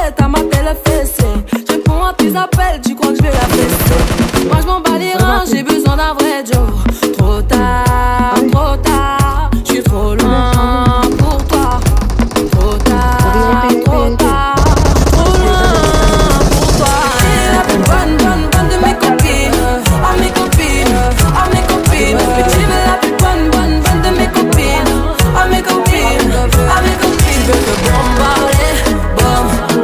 tête à m'appeler le fessé. Je réponds à tes appels, tu crois que je vais la fesser. Moi je m'en bats les reins, j'ai besoin d'un vrai Joe. Trop tard, je suis trop loin pour toi. Trop tard, trop tard, trop loin pour toi. T'es la plus bonne de mes copines. À mes copines, à mes copines. Mais tu veux la plus bonne de mes copines. À mes copines, à mes copines. Tu veux que bombarder, bombarder.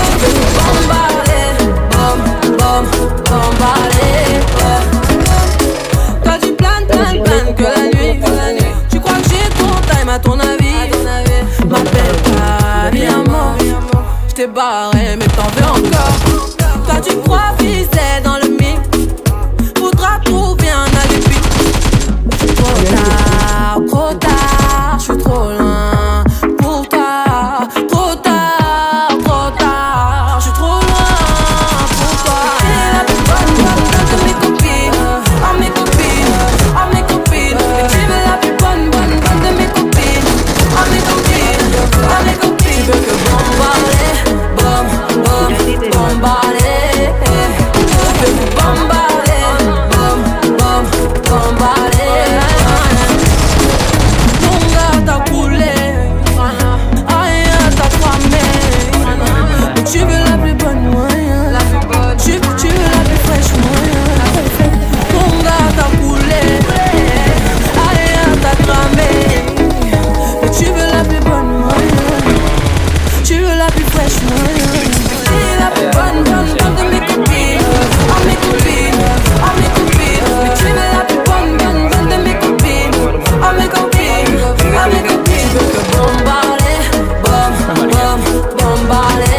Tu veux que bombarder, bombarder. T'as du plan que la nuit. Tu crois que j'ai ton time à ton avis? M'appelle pas bien mort. J't'ai barré mais t'en veux encore. Toi tu crois viser dans le mille. Faudra trouver un alibi. Trop tard, j'suis trop loin pour toi. Trop tard, j'suis trop loin pour toi. T'es la plus bonne de mes copines. À mes copines, à mes copines. Et tu veux la plus bonne de mes copines. À mes copines, à mes copines. Tu veux que bombarder, bombarder. Tu veux que bombarder, bombarder. Mon gars t'a coulé, rien t'a cramé. Mais tu veux la plus bonne moyen. Tu veux la plus fraîche moyen. Mon gars t'a coulé, rien t'a cramé. Mais tu veux la plus bonne moyen. Tu veux la plus fraîche moyen. T'es la plus bonne de mes copines. À mes copines, à mes copines. Mais tu veux la plus bonne de mes copines. À mes copines, à mes copines. Tu veux que bombarder, bombarder.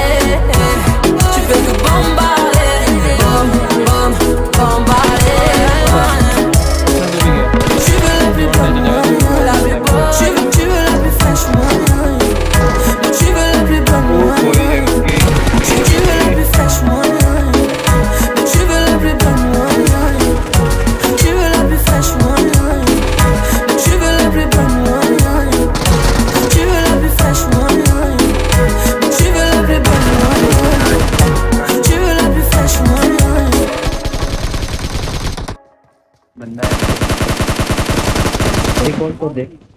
Tu veux que bombarder, bombarder. Tu veux la plus bonne, la plus bonne. Tu veux la plus fraîche, mais tu veux la plus bonne. Tu veux la plus fraîche, mais tu veux la plus bonne. Tu veux la plus fraîche, mais tu veux la plus bonne. Tu veux la plus fraîche, mais tu veux la plus bonne. Tu veux la plus fraîche, बंदा है। एक और को देख।